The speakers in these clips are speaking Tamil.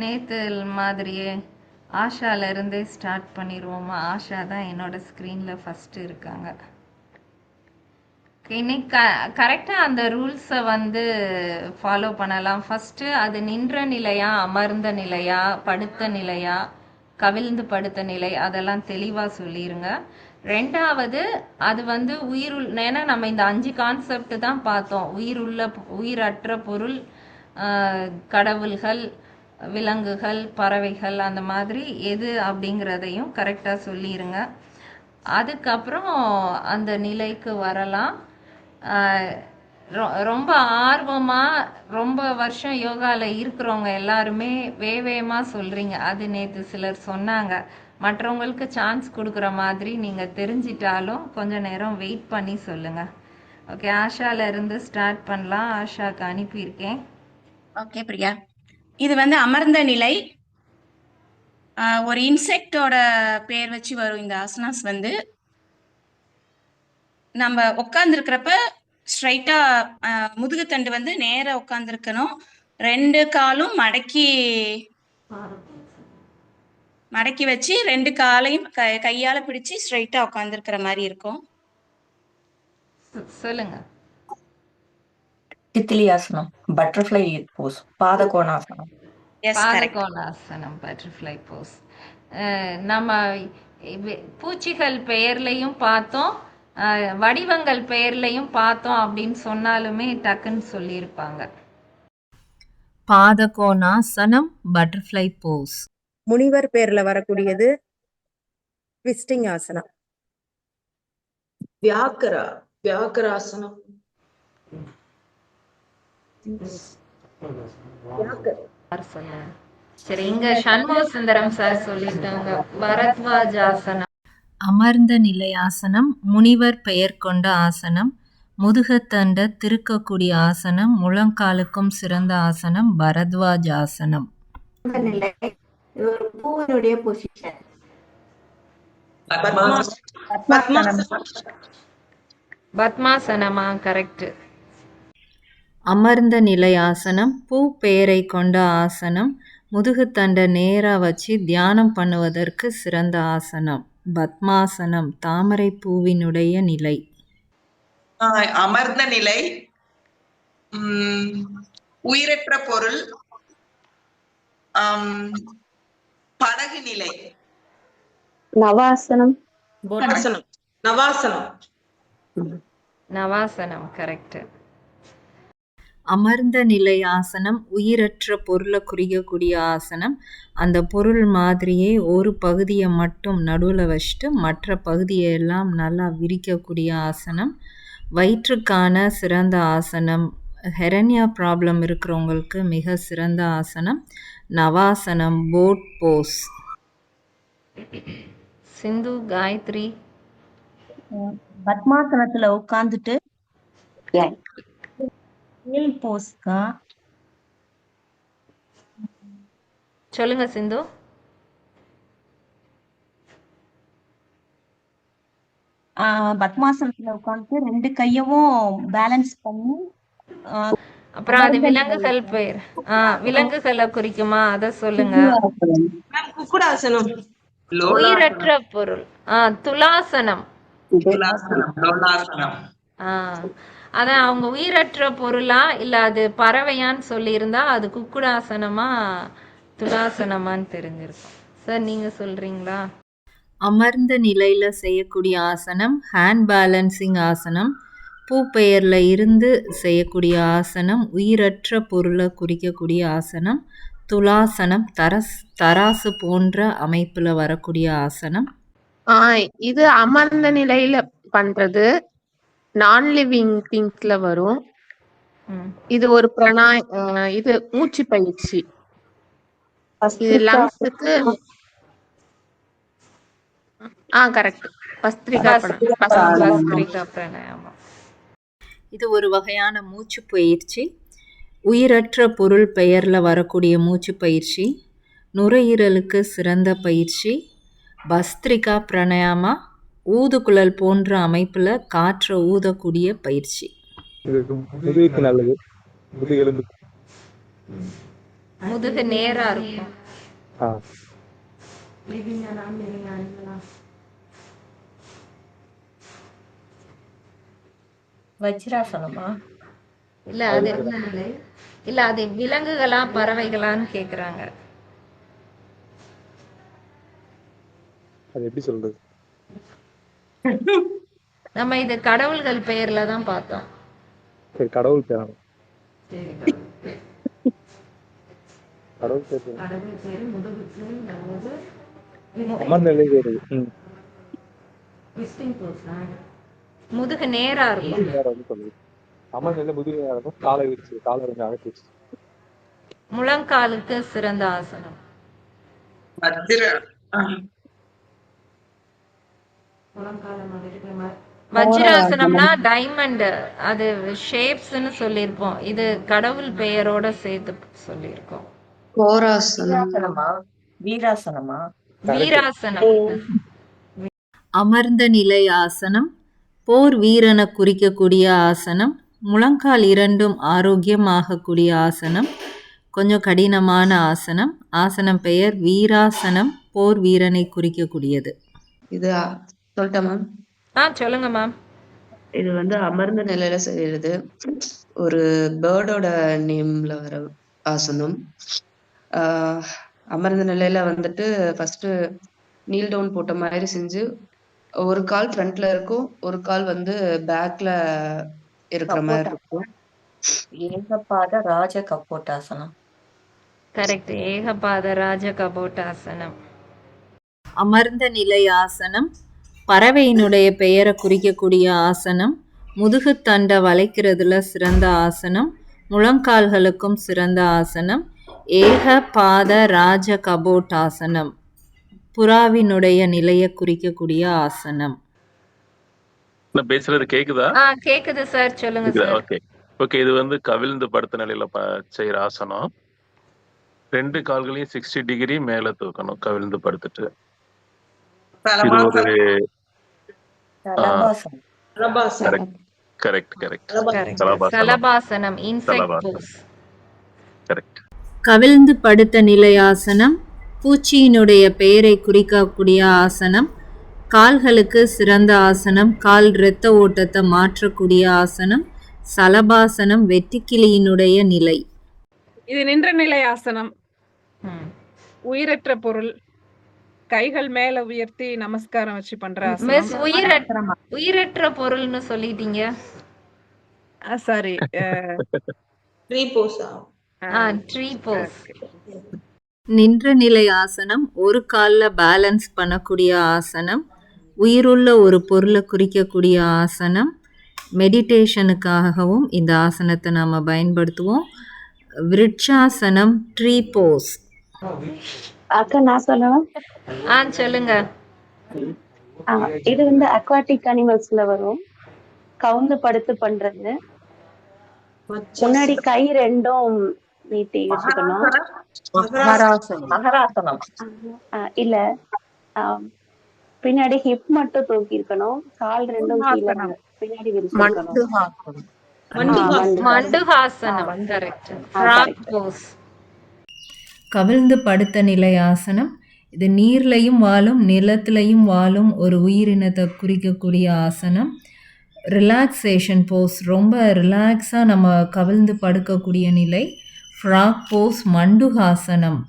நேத்து மாதிரியே ஆஷால இருந்தே ஸ்டார்ட் பண்ணிடுவோமா? ஆஷா தான் என்னோட ஸ்க்ரீன்ல ஃபர்ஸ்ட் இருக்காங்க. இன்னைக்கு கரெக்டாக அந்த ரூல்ஸை வந்து ஃபாலோ பண்ணலாம். ஃபஸ்ட்டு அது நின்ற நிலையா, அமர்ந்த நிலையா, படுத்த நிலையா, கவிழ்ந்து படுத்த நிலை, அதெல்லாம் தெளிவாக சொல்லிடுங்க. ரெண்டாவது, அது வந்து ஏன்னா நம்ம இந்த 5 கான்செப்ட் தான் பார்த்தோம். உயிரற்ற பொருள், கடவுள்கள், விலங்குகள், பறவைகள், அந்த மாதிரி எது அப்படிங்கிறதையும் கரெக்டாக சொல்லிடுங்க. அதுக்கப்புறம் அந்த நிலைக்கு வரலாம். ரொம்ப ஆர்வமாக ரொம்ப வருஷம் யோகாவில் இருக்கிறவங்க எல்லாருமே வேகமாக சொல்கிறீங்க. அது நேற்று சிலர் சொன்னாங்க. மற்றவங்களுக்கு சான்ஸ் கொடுக்குற மாதிரி நீங்கள் தெரிஞ்சிட்டாலும் கொஞ்சம் நேரம் வெயிட் பண்ணி சொல்லுங்கள். ஓகே, ஆஷால இருந்து ஸ்டார்ட் பண்ணலாம். ஆஷாக்கு அனுப்பியிருக்கேன். ஓகே பிரியா, இது வந்து அமர்ந்த நிலை. ஒரு இன்செக்டோட பேர் வச்சு வரும் இந்த ஆசனாஸ். வந்து நம்ம உட்காந்துருக்கிறப்ப ஸ்ட்ரைட்டா முதுகுத்தண்டு வந்து நேரா உட்காந்துருக்கணும். 2 காலும் மடக்கி வச்சு 2 காலையும் கையால பிடிச்சு ஸ்ட்ரைட்டா உட்காந்துருக்கிற மாதிரி இருக்கும். சொல்லுங்க. தித்திலியாசனம், பட்டர்ஃப்ளை போஸ், பாதகோணாசனம். பாதகோணாசனம், பட்டர்ஃப்ளை போஸ். நம்ம பூச்சிகள் பெயர்லையும் பார்த்தோம், வடிவங்கள் பெயர்லையும் பார்த்தோம் அப்படின்னு சொன்னாலுமே டக்குன்னு சொல்லியிருப்பாங்க. பாதகோணாசனம், பட்டர்ஃப்ளை போஸ். முனிவர் பேர்ல வரக்கூடியது ட்விஸ்டிங் ஆசனம். வியாக்கராசனம். சரி, இங்க சண்முக சுந்தரம் சார் சொல்லிட்டாங்க. பரத்வாஜாசனம். அமர்ந்த நிலை ஆசனம், முனிவர் பெயர் கொண்ட ஆசனம், முதுகத்தண்ட திருக்கக்கூடிய ஆசனம், முழங்காலுக்கும் சிறந்த ஆசனம் பரத்வாஜாசனம். பூவினுடைய பொசிஷன் பத்மாசனமா? கரெக்ட். அமர்ந்த நிலை ஆசனம், பூ பெயரை கொண்ட ஆசனம், முதுகுத்தண்ட நேரா வச்சு தியானம் பண்ணுவதற்கு சிறந்த ஆசனம் பத்மாசனம், தாமரை பூவினுடைய நிலை. அமர்ந்த நிலை, உயிரற்ற பொருள், படகு நிலை. நவாசனம். நவாசனம் கரெக்ட். அமர்ந்த நிலை ஆசனம், உயிரற்ற பொருளை குறிக்கக்கூடிய ஆசனம். அந்த பொருள் மாதிரியே ஒரு பகுதியை மட்டும் நடுவில் வச்சுட்டு மற்ற பகுதியை எல்லாம் நல்லா விரிக்கக்கூடிய ஆசனம். வயிற்றுக்கான சிறந்த ஆசனம், ஹெரண்யா ப்ராப்ளம் இருக்கிறவங்களுக்கு மிக சிறந்த ஆசனம் நவாசனம், போட் போஸ். சிந்து, காயத்ரி. பத்மாசனத்துல உட்கார்ந்துட்டு போஸ்கா சொல்லுங்க சிந்து. பத்மாசனத்துல உட்கார்ந்துட்டு 2 கையவும் பேலன்ஸ் பண்ணி, அப்புறம் அது விலங்குகள் பெயர். விலங்குகளை குறிக்குமா? அத சொல்லுங்க. குக்குடாசனம், உயிரற்ற பொருள். துலாசனம். அதான் அவங்க உயிரற்ற பொருளா இல்ல அது பறவையான்னு சொல்லியிருந்தா அது குக்குடாசனமா துலாசனமான்னு தெரிஞ்சிருக்கும். சார், நீங்க சொல்றீங்களா? அமர்ந்த நிலையில செய்யக்கூடிய ஆசனம் ஹேண்ட் பேலன்சிங் ஆசனம், பூ பெயர்ல இருந்து செய்யக்கூடிய ஆசனம், உயிரற்ற பொருளை குறிக்கக்கூடிய ஆசனம் துலாசனம், தராசு போன்ற அமைப்புல வரக்கூடிய ஆசனம். இது அமர்ந்த நிலையில பண்றது நான் லிவிங் திங்ஸ்ல வரும். இது ஒரு இது மூச்சு பயிற்சி. இது லங்ஸுக்கு கரெக்ட். பஸ்திரிகா பிராணாயாமம். இது ஒரு வகையான மூச்சு பயிற்சி. உயிரற்ற பொருள் பெயர்ல வரக்கூடிய மூச்சு பயிற்சி, நுரையீரலுக்கு சிறந்த பயிற்சி. பஸ்திரிகா பிராணாயாமா, ஊதுகுழல் போன்ற அமைப்புல காற்றை ஊதக்கூடிய பயிற்சி. முதுகு நேரா இருக்கும். ஆ வஜ்ராசனமா? இல்ல அது இல்ல அது விலங்குகளா பறவைகளான்னு கேக்குறாங்க. அது எப்படி சொல்றது? நம்ம இது கடவுள்கள் பெயர்ல தான் பார்த்தோம். சரி, கடவுள் பேர் கடவுள் பேர் சொல்லு. அமர்ந்த நிலை வருது. முதுகு நேரா இருக்கும். வேற வந்து சொல்லுது. அமர்ந்த நிலை முதுகு நேரா இருக்கும். காலை விரிச்சு, காலை கொஞ்சம் அகற்றி வச்சு. முழங்காலுக்கு சிறந்த ஆசனம். வஜ்ராசனம்னா டைமண்ட், அது ஷேப்ஸ்னு சொல்லியிருப்போம். இது கடவுள் பெயரோட சேர்த்து சொல்லியிருக்கோம். வீராசனமா? வீராசனமா? வீராசனம். அமர்ந்த நிலை ஆசனம் போர் வீரனை குறிக்கக்கூடிய ஆசனம். முழங்கால் இரண்டும் ஆரோக்கியமாகக்கூடிய ஆசனம். கொஞ்சம் கடினமான ஆசனம். ஆசனம் பெயர் வீராசனம். போர் வீரனை குறிக்கக்கூடியது. இது சொல்லட்டா மேம்? சொல்லுங்க மேம். இது வந்து அமர்ந்த நிலையில செய்யறது. ஒரு பேர்டோட நேம்ல வர ஆசனம். அமர்ந்த நிலையில வந்துட்டு ஃபர்ஸ்ட் நீல் டவுன் போட்ட மாதிரி செஞ்சு ஒரு கால் ஃப்ரண்ட்ல இருக்கும், ஒரு கால் வந்து பேக்ல இருக்கிற மாதிரி இருக்கும். ஏகபாத ராஜ கபோட்டாசனம். கரெக்ட். ஏகபாத ராஜ கபோட்டாசனம். அமர்ந்த நிலை ஆசனம் பறவையினுடைய பெயரை குறிக்கக்கூடிய ஆசனம். முதுகுத்தண்டை வளைக்கிறதுல சிறந்த ஆசனம். முழங்கால்களுக்கும் சிறந்த ஆசனம். ஏகபாத ராஜ கபோட்டாசனம் புறாவினுடைய நிலையை குறிக்கக்கூடிய ஆசனம். நான் பேசுறது கேக்குதா? கேக்குது சார், சொல்லுங்க சார். Okay okay. இது வந்து கவிழ்ந்து படுத்த நிலையில செய்யற ஆசனம். 2 கால்களையும் 60 டிகிரி மேல தூக்கணும் கவிழ்ந்து படுத்துட்டு. இது ஒரு கரெக்ட் கரெக்ட். சலபாசனம், இன்செக்ட் போஸ். கரெக்ட். கவிழ்ந்து படுத்த நிலை ஆசனம் பூச்சியினுடைய பெயரை குறிக்கக்கூடிய ஆசனம். கால்களுக்கு சிறந்த ஆசனம். கால் இரத்த ஓட்டத்தை மாற்றக்கூடிய ஆசனம். சலபாசனம் வெட்டுக்கிளியினுடைய நிலை. இது நின்ற நிலை ஆசனம். உயிரற்ற பொருள். கைகள் மேல உயர்த்தி நமஸ்காரம் வச்சு பண்ற ஆசனம். உயிரற்ற பொருள்னு சொல்லிட்டீங்க. சாரி, ட்ரீ போஸா? Tree pose. நின்ற நிலை ஆசனம் ஒரு காலில் பேலன்ஸ் பண்ணக்கூடிய ஆசனம். உயிருள்ள ஒரு பொருளை குறிக்கக்கூடிய ஆசனம். மெடிடேஷனுக்காகவும் இந்த ஆசனத்தை நாம் பயன்படுத்துவோம். விருட்சாசனம், ட்ரீ போஸ். அக்கா நான் சொல்லணும்? சொல்லுங்க. இது வந்து அக்வாட்டிக் அனிமல்ஸ்ல வரும். கவுந்து படுத்து பண்றது. முன்னாடி கை ரெண்டும் நீட்டி வச்சுக்கணும். மகராசனம். இல்ல, பின்னாடி ஹிப் மட்டும் தூக்கி இருக்கணும். கால் ரெண்டும் கீழே பின்னாடி விரிச்சிருக்கணும். மண்டுகாசனம். கரெக்ட். ஃப்ராக் போஸ். கவிழ்ந்து படுத்த நிலை ஆசனம். இது நீர்லையும் வாழும் நிலத்திலையும் வாழும் ஒரு உயிரினத்தை குறிக்கக்கூடிய ஆசனம். ரிலாக்ஸேஷன் போஸ். ரொம்ப ரிலாக்ஸாக நம்ம கவிழ்ந்து படுக்கக்கூடிய நிலை. ஃப்ராக் போஸ், மண்டுகாசனம்.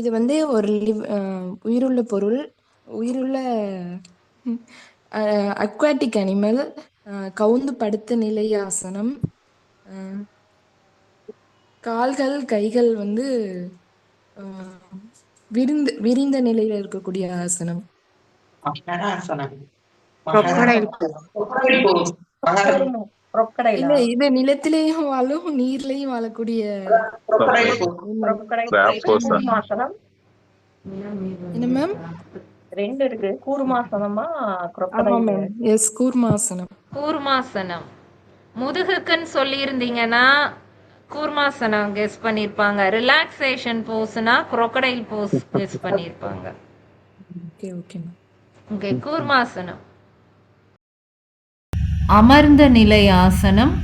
இது வந்து ஒரு உயிருள்ள பொருள், உயிருள்ள அக்வாட்டிக் அனிமல், கவுந்து படுத்த நிலை ஆசனம். கால்கள் கைகள் வந்து விரிந்த நிலையில இருக்கக்கூடிய ஆசனம். இல்ல, இது நிலத்திலேயும் வாழும் நீர்லயும் வாழக்கூடிய. என்ன மேம்? 2 இருக்கு. கூர்மாசனமா? எஸ், கூர்மாசனம். கூர்மாசனம். முதுகுக்குன்னு சொல்லி இருந்தீங்கன்னா கூர்மாசனம் கெஸ் பண்ணிருப்பாங்க. ரிலாக்ஸேஷன் போஸ்னா crocodile போஸ் கெஸ் பண்ணிருப்பாங்க. Okay okay ma'am. ஓகே, கூர்மாசனம். அமர்ந்த நிலை ஆசனம்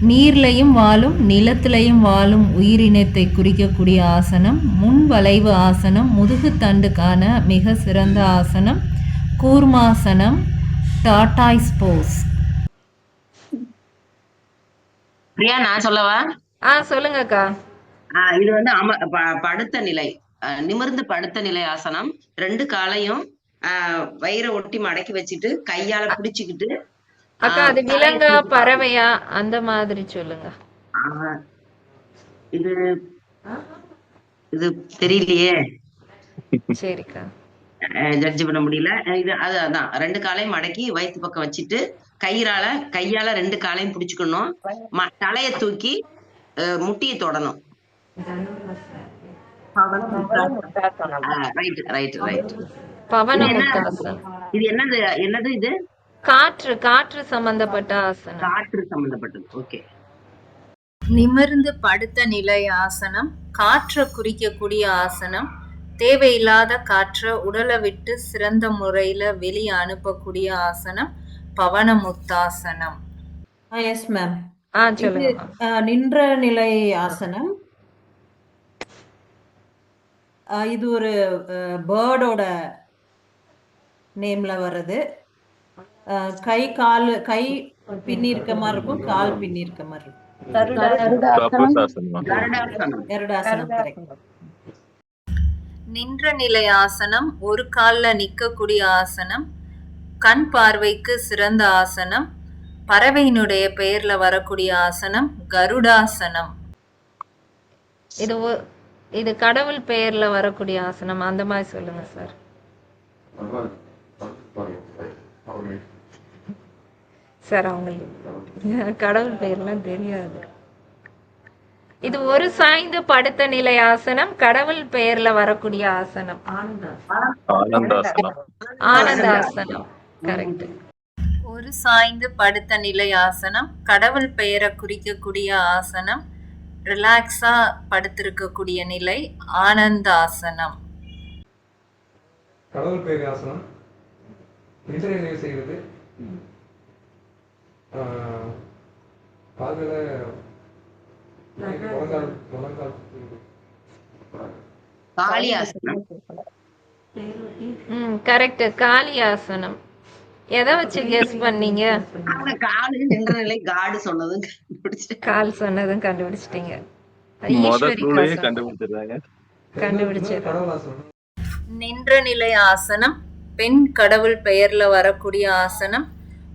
நீர்லையும் வாழும் நிலத்திலையும் வாழும் உயிரினத்தை குறிக்கக்கூடிய ஆசனம். முன் வளைவு ஆசனம், முதுகுத்தண்டுக்கான மிக சிறந்த ஆசனம். கூர்மாசனம், டாட்டாய்ஸ் போஸ். பிரியா, நான் சொல்லவா? சொல்லுங்கக்கா. இது வந்து படுத்த நிலை, நிமிர்ந்து படுத்த நிலை ஆசனம். 2 காலையும் வயிறை ஒட்டி மடக்கி வச்சுட்டு கையால பிடிச்சுக்கிட்டு. அக்கா, அது விலங்கா பறவையா அந்த மாதிரி சொல்லுங்க. இது இது தெரியலையே. சரிக்கா, ஜட்ஜ் பண்ண முடியல. இது அதான் 2 காலையும் மடக்கி வயிற்று பக்கம் வச்சுட்டு கையால 2 காலையும் பிடிச்சுக்கணும். தலைய தூக்கி முட்டியை தொடணும். இது என்னது இது? காற்று சம்பந்தப்பட்ட ஆசனம். காற்று சம்பந்தப்பட்டது. ஓகே. நிமிர்ந்து படுத்த நிலை ஆசனம், காற்றை குறிக்கக்கூடிய ஆசனம். தேவையில்லாத காற்றை உடலை விட்டு சிறந்த முறையில் வெளியே அனுப்பக்கூடிய ஆசனம் பவனமுத்தாசனம். Yes ma'am. சொல்லுங்க. நின்ற நிலை ஆசனம். இது ஒரு பேர்டோட நேம்ல வருது. கை பின்னிருக்க மாதிரி இருக்கும், கால் பின்னிருக்க மாதிரி இருக்கும். நின்ற நிலை ஆசனம், ஒரு காலில் நிற்கக்கூடிய ஆசனம். கண் பார்வைக்கு சிறந்த ஆசனம். பறவையினுடைய பெயர்ல வரக்கூடிய ஆசனம் கருடாசனம். இது கடவுள் பெயர்ல வரக்கூடிய ஆசனம், அந்த மாதிரி சொல்லுங்க சார். சார், அவங்களுக்கு கடவுள் பெயர்லாம் தெரியாது. இது ஒரு சாய்ந்து படுத்த நிலை ஆசனம், கடவுள் பெயர்ல வரக்கூடிய ஆசனம் ஆனந்தாசனம். கரெக்ட். ஒரு சாய்ந்து படுத்த நிலை ஆசனம், கடவுள் பெயரை குறிக்கக்கூடிய ஆசனம். ரிலாக்ஸா படுத்திருக்கக்கூடிய நிலை ஆனந்தாசனம். கடவுள் பெயர் ஆசனம் நிலை செய்வது. கரெக்ட். காளியாசனம். எதை வச்சு கெஸ் பண்ணீங்க? கால் சொன்னதும் கண்டுபிடிச்சிட்டீங்க. நின்ற நிலை ஆசனம், பெண் கடவுள் பெயர்ல வரக்கூடிய ஆசனம்.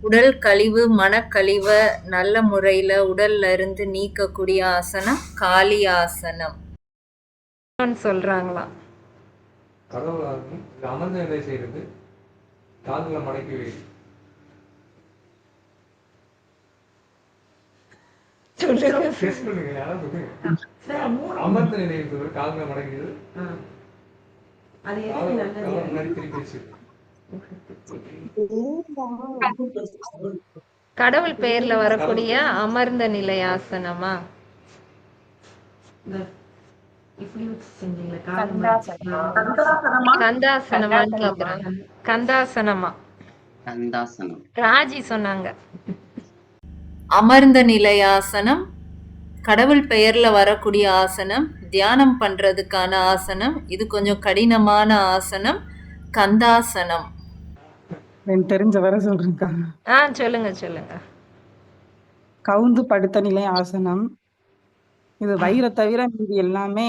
உடல் கழிவு, மனக்கழிவை நல்ல முறையில உடல்ல இருந்து நீக்கக்கூடிய ஆசனம் காளி ஆசனம் சொல்றாங்களா? அமர்ந்த நிலை செய்யறது, கால்களை மடக்கி வை. அமர்ந்த நிலை கால்களை மடக்கிறது, கடவுள் பெயர்ல வரக்கூடிய அமர்ந்த நிலை ஆசனமா? கந்தாசனமான்னு கேக்குறாங்க. கந்தாசனமா? ராஜி சொன்னாங்க. அமர்ந்த நிலை ஆசனம், கடவுள் பெயர்ல வரக்கூடிய ஆசனம், தியானம் பண்றதுக்கான ஆசனம். இது கொஞ்சம் கடினமான ஆசனம் கந்தாசனம். தெரிஞ்ச வர சொல்றேன்க்கா. சொல்லுங்க. கவுந்து படுத்த நிலை ஆசனம். இது வயிறை தவிர மீதி எல்லாமே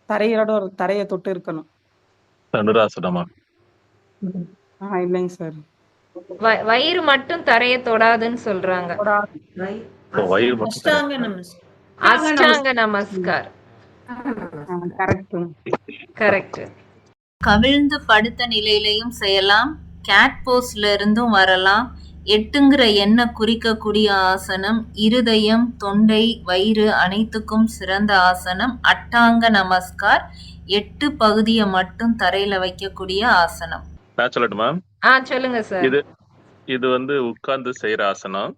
தரையை தொட்டு இருக்கணும். தனுராசனமா? இல்லைங்க சார், வயிறு மட்டும் தரையை தொடாதுன்னு சொல்றாங்க. அஷ்டாங்க நமஸ்கார். கரெக்ட். கவிழ்ந்து படுத்த நிலையிலையும் செய்யலாம், கேட் போஸ்ல இருந்தும் வரலாம். 8ங்கிற எண்ணை குறிக்கக்கூடிய ஆசனம். இருதயம், தொண்டை, வயிறு அனைத்துக்கும் சிறந்த ஆசனம் அட்டாங்க நமஸ்கார். 8 பகுதியை மட்டும் தரையில வைக்கக்கூடிய ஆசனம். நான் சொல்லட்டுமா? சொல்லுங்க சார். இது வந்து உட்கார்ந்து செய்யற ஆசனம்.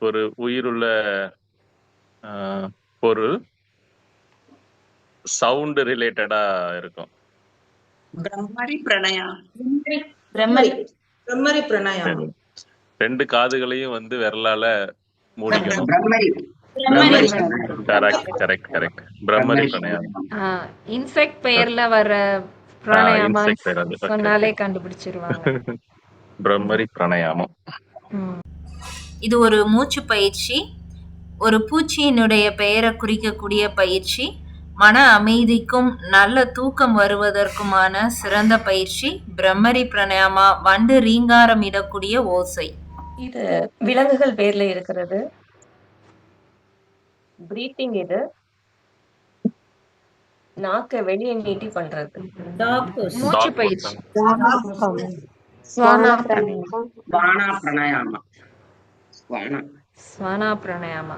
ஒரு உயிருள்ள பொருள் சவுண்ட் ரிலேட்டடா இருக்கும். பிரம்மரி பிரணயா. 2 காதுகளையும் வந்து விரலால மூடிக்கணும். பிரம்மரி பிரம்மரி கரெக்ட் கரெக்ட் கரெக்ட். பிரம்மரி பிராணாயாமம். இன்செக்ட் பெயர்ல வர பிராணாயாமம் இன்செக்ட் பேர் அது. சொன்னாலே கண்டுபிடிச்சிருவாங்க. பிரம்மரி பிராணாயாமம். இது ஒரு மூச்சு பயிற்சி. ஒரு பூச்சியினுடைய பெயரை குறிக்கக்கூடிய பயிற்சி. மன அமைதிக்கும் நல்ல தூக்கம் வருவதற்குமான சிறந்த பயிற்சி. பிரம்மரி பிராணாயாமா. வண்டு ரீங்காரம் இடக்கூடிய ஓசை. இது விலங்குகள் பேர்ல இருக்கிறது. பிரீத்திங் இது நாக்க வெளியே நீட்டி பண்றது. மூச்சு பயிற்சி. ஸ்வானா பிராணாயாமம். ஸ்வானா பிராணாயாமம். ஸ்வானா பிராணாயாமா.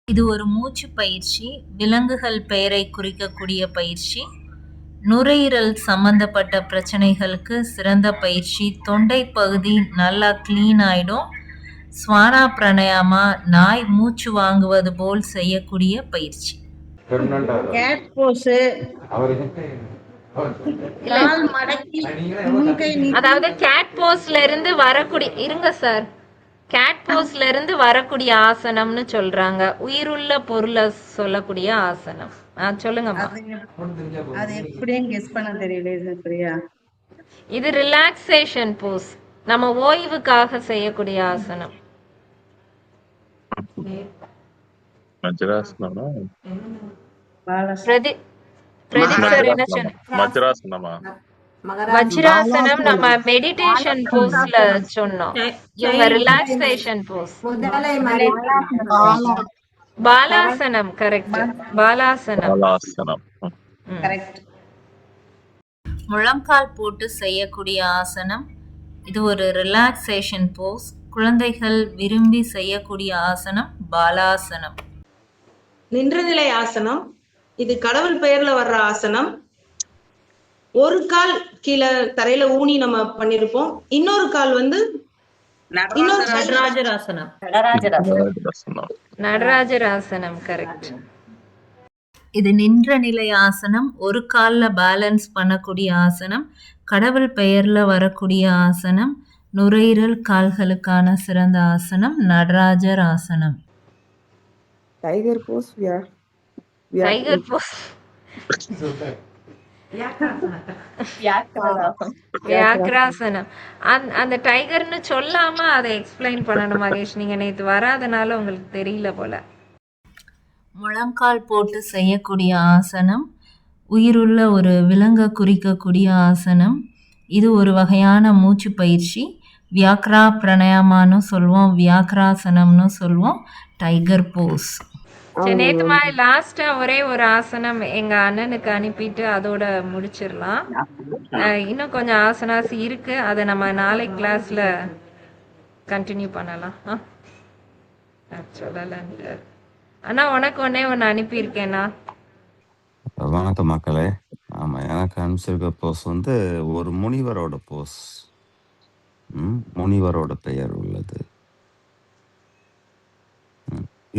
இது ஒரு மூச்சு பயிற்சி. விலங்குகள் பெயரை குறிக்கக்கூடிய பயிற்சி. நுரையீரல் சம்பந்தப்பட்ட பிரச்சனைகளுக்கு சிறந்த பயிற்சி. தொண்டை பகுதி நல்லா கிளீன் ஆயிடும். ஸ்வானா பிராணாயாமா நாய் மூச்சு வாங்குவது போல் செய்யக்கூடிய பயிற்சி. கேட் போஸ், கால் மடக்கி முன்கை நீட்டி அதாவது கேட் போஸ்ல இருந்து வரக்கூடிய இருங்க சார் கேட் போஸ்ல இருந்து வரக்கூடிய ஆசனம்னு சொல்றாங்க. உயிருள்ள பொருளை சொல்லக்கூடிய ஆசனம். சொல்லுங்கம்மா. அது எப்படியும் கெஸ் பண்ண தெரியல பிரியா. இது ரிலாக்ஸேஷன் போஸ். நம்ம ஓய்வுக்காக செய்யக்கூடிய ஆசனம். வஜ்ராசனமா? பிரதீப் சார் என்ன சொன்ன? வஜ்ராசனமா? வஜ்ராசனம் நம்ம மெடிடேஷன் போஸ்ல சொன்னோம். இவங்க ரிலாக்ஸேஷன் போஸ். பாலாசனம். கரெக்ட். பாலாசனம். பாலாசனம். கரெக்ட். முழங்கால் போட்டு செய்யக்கூடிய ஆசனம். இது ஒரு ரிலாக்ஸேஷன் போஸ். குழந்தைகள் விரும்பி செய்யக்கூடிய ஆசனம் பாலாசனம். நின்ற நிலை ஆசனம். இது கடவுள் பெயர்ல வர்ற ஆசனம். ஒரு கால் கீழே தரையில ஊனி நம்ம பண்ணிருப்போம். இன்னொரு கால் வந்து நடராஜராசனம். நடராஜராசனம். கரெக்ட். இது நின்ற நிலை ஆசனம். ஒரு கால்ல பேலன்ஸ் பண்ணக்கூடிய ஆசனம். கடவுள் பெயர்ல வரக்கூடிய ஆசனம். நுரையீரல் கால்களுக்கான சிறந்த ஆசனம் நடராஜர் ஆசனம். டைகர் போஸ். டைகர் போஸ். வியாக்ராசனம். அந்த டைகர்னு சொல்லாம அதை எக்ஸ்பிளைன் பண்ணணும் மகேஷ். நீங்க நேத்து வராதனால உங்களுக்கு தெரியல போல. முழங்கால் போட்டு செய்யக்கூடிய ஆசனம். உயிருள்ள ஒரு விலங்கை குறிக்கக்கூடிய ஆசனம். இது ஒரு வகையான மூச்சு பயிற்சி. வியாக்ரா பிராணாயாமான்னு சொல்லுவோம், வியாக்ராசனம்னு சொல்லுவோம், டைகர் போஸ். நேத்து மாதிரி லாஸ்டா ஒரே ஒரு ஆசனம் எங்க அண்ணனுக்கு அனுப்பிட்டு அதோட முடிச்சிடலாம். இன்னும் கொஞ்சம் ஆசனாஸ் இருக்கு. அதை நம்ம நாளை கிளாஸ்ல கண்டினியூ பண்ணலாம். சொல்லலான்ட்டு அண்ணா உனக்கு ஒன்னு அனுப்பியிருக்கேன்னா. வணக்கம் மக்களே. ஆமா, எனக்கு அனுப்பிச்சிருக்க போஸ் வந்து ஒரு முனிவரோட போஸ். முனிவரோட பெயர் உள்ளது.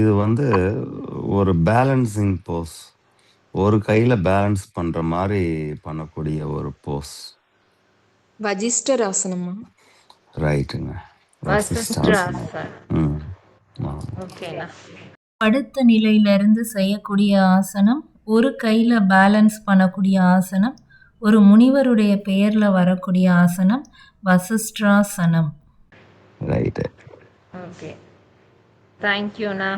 இது வந்து ஒரு பேலன்சிங் போஸ். ஒரு கையில பேலன்ஸ் பண்ற மாதிரி பண்ணக்கூடிய ஒரு போஸ். வஜிஷ்டர் ஆசனமா? ரைட்டுங்க. படுத்த நிலையிலிருந்து செய்யக்கூடிய ஆசனம். ஒரு கையில பேலன்ஸ் பண்ணக்கூடிய ஆசனம். ஒரு முனிவருடைய பெயர்ல வரக்கூடிய ஆசனம் வசிஷ்டாசனம். ரைட். ஓகே, தேங்க்யூண்ணா.